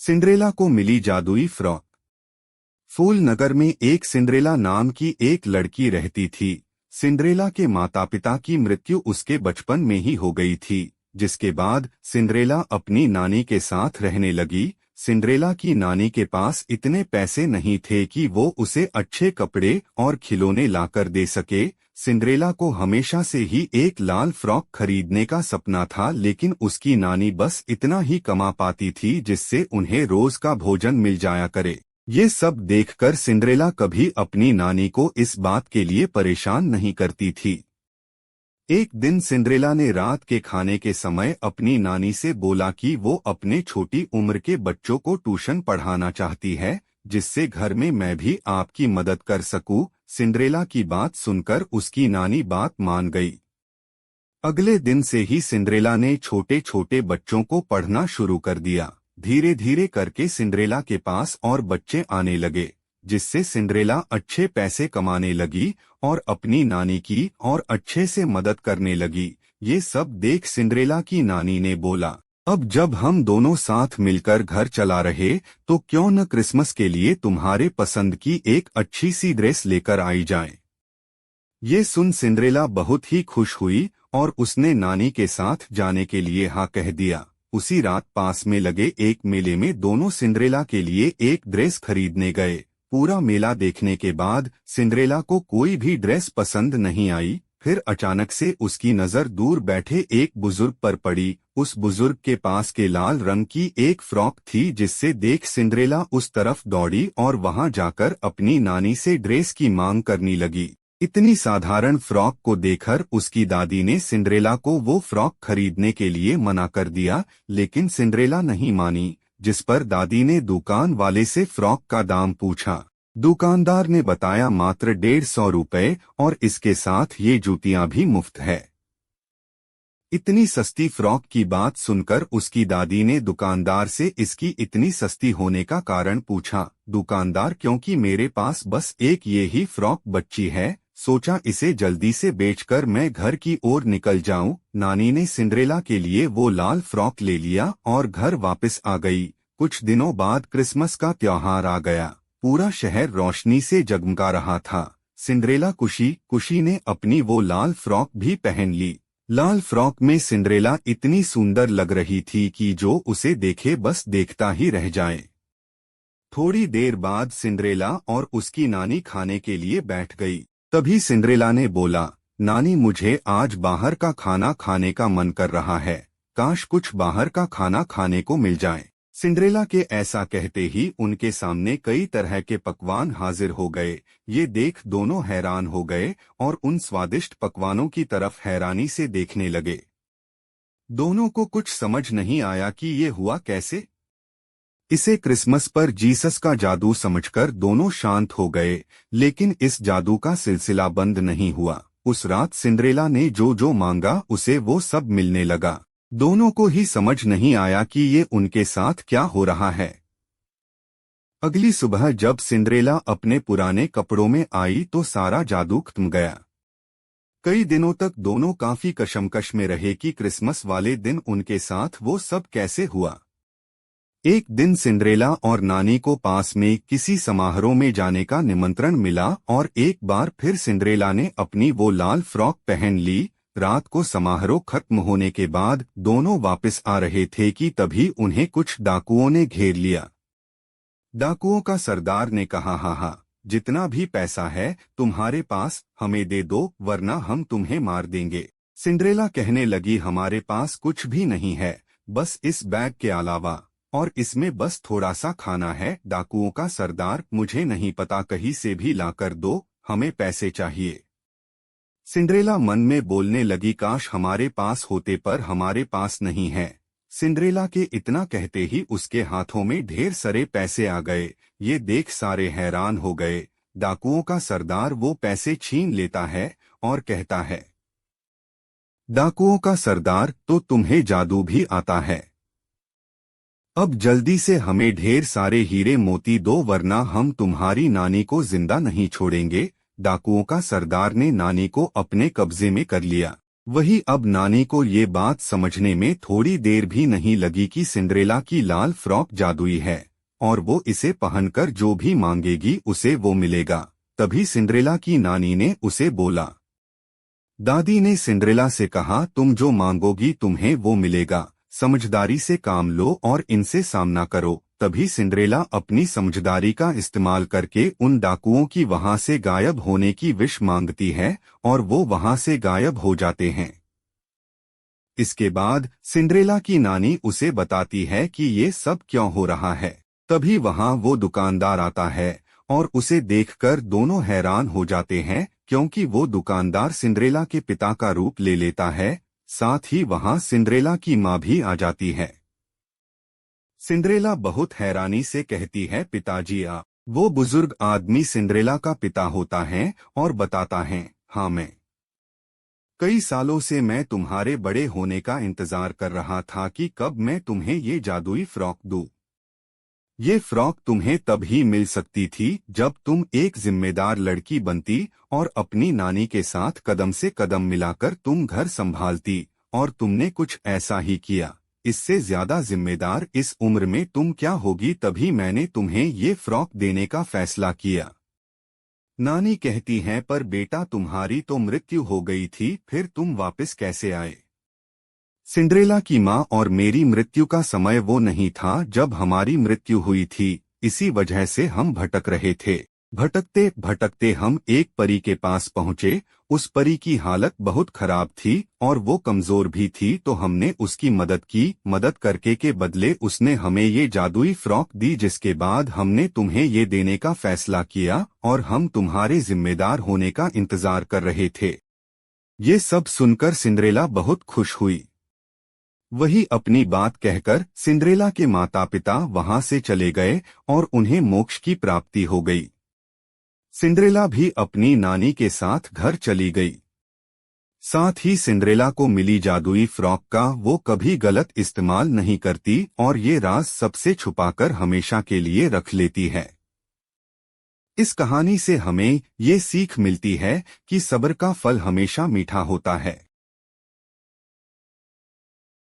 Cinderella को मिली जादुई frock. फूल नगर में एक सिंड्रेला नाम की एक लड़की रहती थी। सिंड्रेला के माता पिता की मृत्यु उसके बचपन में ही हो गई थी, जिसके बाद सिंड्रेला अपनी नानी के साथ रहने लगी। सिंड्रेला की नानी के पास इतने पैसे नहीं थे कि वो उसे अच्छे कपड़े और खिलौने लाकर दे सके। सिंड्रेला को हमेशा से ही एक लाल फ्रॉक खरीदने का सपना था, लेकिन उसकी नानी बस इतना ही कमा पाती थी जिससे उन्हें रोज का भोजन मिल जाया करे। ये सब देखकर सिंड्रेला कभी अपनी नानी को इस बात के लिए परेशान नहीं करती थी। एक दिन सिंड्रेला ने रात के खाने के समय अपनी नानी से बोला कि वो अपने छोटी उम्र के बच्चों को ट्यूशन पढ़ाना चाहती है, जिससे घर में मैं भी आपकी मदद कर सकूं। सिंड्रेला की बात सुनकर उसकी नानी बात मान गई। अगले दिन से ही सिंड्रेला ने छोटे छोटे बच्चों को पढ़ना शुरू कर दिया। धीरे धीरे करके सिंड्रेला के पास और बच्चे आने लगे, जिससे सिंड्रेला अच्छे पैसे कमाने लगी और अपनी नानी की और अच्छे से मदद करने लगी। ये सब देख सिंड्रेला की नानी ने बोला, अब जब हम दोनों साथ मिलकर घर चला रहे तो क्यों न क्रिसमस के लिए तुम्हारे पसंद की एक अच्छी सी ड्रेस लेकर आई जाए। ये सुन सिंड्रेला बहुत ही खुश हुई और उसने नानी के साथ जाने के लिए हाँ कह दिया। उसी रात पास में लगे एक मेले में दोनों सिंड्रेला के लिए एक ड्रेस खरीदने गए। पूरा मेला देखने के बाद सिंड्रेला को कोई भी ड्रेस पसंद नहीं आई। फिर अचानक से उसकी नजर दूर बैठे एक बुजुर्ग पर पड़ी। उस बुजुर्ग के पास के लाल रंग की एक फ्रॉक थी, जिससे देख सिंड्रेला उस तरफ दौड़ी और वहां जाकर अपनी नानी से ड्रेस की मांग करने लगी। इतनी साधारण फ्रॉक को देखकर उसकी दादी ने सिंड्रेला को वो फ्रॉक खरीदने के लिए मना कर दिया, लेकिन सिंड्रेला नहीं मानी, जिस पर दादी ने दुकान वाले से फ्रॉक का दाम पूछा। दुकानदार ने बताया मात्र 150 रुपए और इसके साथ ये जूतियां भी मुफ्त है। इतनी सस्ती फ्रॉक की बात सुनकर उसकी दादी ने दुकानदार से इसकी इतनी सस्ती होने का कारण पूछा। दुकानदार, क्योंकि मेरे पास बस एक ये ही फ्रॉक बची है, सोचा इसे जल्दी से बेचकर मैं घर की ओर निकल जाऊं। नानी ने सिंड्रेला के लिए वो लाल फ्रॉक ले लिया और घर वापस आ गई। कुछ दिनों बाद क्रिसमस का त्योहार आ गया। पूरा शहर रोशनी से जगमगा रहा था। सिंड्रेला खुशी खुशी ने अपनी वो लाल फ्रॉक भी पहन ली। लाल फ्रॉक में सिंड्रेला इतनी सुंदर लग रही थी कि जो उसे देखे बस देखता ही रह जाए। थोड़ी देर बाद सिंड्रेला और उसकी नानी खाने के लिए बैठ गई। तभी सिंड्रेला ने बोला, नानी मुझे आज बाहर का खाना खाने का मन कर रहा है, काश कुछ बाहर का खाना खाने को मिल जाए। सिंड्रेला के ऐसा कहते ही उनके सामने कई तरह के पकवान हाजिर हो गए। ये देख दोनों हैरान हो गए और उन स्वादिष्ट पकवानों की तरफ हैरानी से देखने लगे। दोनों को कुछ समझ नहीं आया कि ये हुआ कैसे। इसे क्रिसमस पर जीसस का जादू समझकर दोनों शांत हो गए, लेकिन इस जादू का सिलसिला बंद नहीं हुआ। उस रात सिंड्रेला ने जो जो मांगा उसे वो सब मिलने लगा। दोनों को ही समझ नहीं आया कि ये उनके साथ क्या हो रहा है। अगली सुबह जब सिंड्रेला अपने पुराने कपड़ों में आई तो सारा जादू खत्म गया। कई दिनों तक दोनों काफी कशमकश में रहे कि क्रिसमस वाले दिन उनके साथ वो सब कैसे हुआ। एक दिन सिंड्रेला और नानी को पास में किसी समारोह में जाने का निमंत्रण मिला और एक बार फिर सिंड्रेला ने अपनी वो लाल फ्रॉक पहन ली। रात को समारोह खत्म होने के बाद दोनों वापस आ रहे थे कि तभी उन्हें कुछ डाकुओं ने घेर लिया। डाकुओं का सरदार ने कहा, हाँ, जितना भी पैसा है तुम्हारे पास हमें दे दो, वरना हम तुम्हें मार देंगे। सिंड्रेला कहने लगी, हमारे पास कुछ भी नहीं है, बस इस बैग के अलावा, और इसमें बस थोड़ा सा खाना है। डाकुओं का सरदार, मुझे नहीं पता, कहीं से भी लाकर दो, हमें पैसे चाहिए। सिंड्रेला मन में बोलने लगी, काश हमारे पास होते, पर हमारे पास नहीं है। सिंड्रेला के इतना कहते ही उसके हाथों में ढेर सारे पैसे आ गए। ये देख सारे हैरान हो गए। डाकुओं का सरदार वो पैसे छीन लेता है और कहता है, डाकुओं का सरदार, तो तुम्हें जादू भी आता है। अब जल्दी से हमें ढेर सारे हीरे मोती दो, वरना हम तुम्हारी नानी को जिंदा नहीं छोड़ेंगे। डाकुओं का सरदार ने नानी को अपने कब्जे में कर लिया। वही अब नानी को ये बात समझने में थोड़ी देर भी नहीं लगी कि सिंड्रेला की लाल फ्रॉक जादुई है और वो इसे पहनकर जो भी मांगेगी उसे वो मिलेगा। तभी सिंड्रेला की नानी ने उसे बोला। दादी ने सिंड्रेला से कहा, तुम जो मांगोगी तुम्हें वो मिलेगा, समझदारी से काम लो और इनसे सामना करो। तभी सिंड्रेला अपनी समझदारी का इस्तेमाल करके उन डाकुओं की वहां से गायब होने की विश मांगती है और वो वहां से गायब हो जाते हैं। इसके बाद सिंड्रेला की नानी उसे बताती है कि ये सब क्यों हो रहा है। तभी वहां वो दुकानदार आता है और उसे देखकर दोनों हैरान हो जाते हैं, क्योंकि वो दुकानदार सिंड्रेला के पिता का रूप ले लेता है। साथ ही वहां सिंड्रेला की माँ भी आ जाती है। सिंड्रेला बहुत हैरानी से कहती है, पिताजी आप। वो बुजुर्ग आदमी सिंड्रेला का पिता होता है और बताता है, हाँ मैं कई सालों से मैं तुम्हारे बड़े होने का इंतजार कर रहा था कि कब मैं तुम्हें ये जादुई फ्रॉक दूं। ये फ्रॉक तुम्हें तब ही मिल सकती थी जब तुम एक जिम्मेदार लड़की बनती और अपनी नानी के साथ कदम से कदम मिलाकर तुम घर संभालती, और तुमने कुछ ऐसा ही किया। इससे ज्यादा जिम्मेदार इस उम्र में तुम क्या होगी, तभी मैंने तुम्हें ये फ्रॉक देने का फैसला किया। नानी कहती है, पर बेटा तुम्हारी तो मृत्यु हो गई थी, फिर तुम वापस कैसे आए। सिंड्रेला की माँ, और मेरी मृत्यु का समय वो नहीं था जब हमारी मृत्यु हुई थी, इसी वजह से हम भटक रहे थे। भटकते भटकते हम एक परी के पास पहुँचे। उस परी की हालत बहुत खराब थी और वो कमजोर भी थी, तो हमने उसकी मदद की। मदद करके के बदले उसने हमें ये जादुई फ्रॉक दी, जिसके बाद हमने तुम्हें ये देने का फैसला किया और हम तुम्हारे जिम्मेदार होने का इंतजार कर रहे थे। ये सब सुनकर सिंड्रेला बहुत खुश हुई। वही अपनी बात कहकर सिंड्रेला के माता पिता वहां से चले गए और उन्हें मोक्ष की प्राप्ति हो गई। सिंड्रेला भी अपनी नानी के साथ घर चली गई। साथ ही सिंड्रेला को मिली जादुई फ्रॉक का वो कभी गलत इस्तेमाल नहीं करती और ये राज सबसे छुपाकर हमेशा के लिए रख लेती है। इस कहानी से हमें ये सीख मिलती है कि सब्र का फल हमेशा मीठा होता है।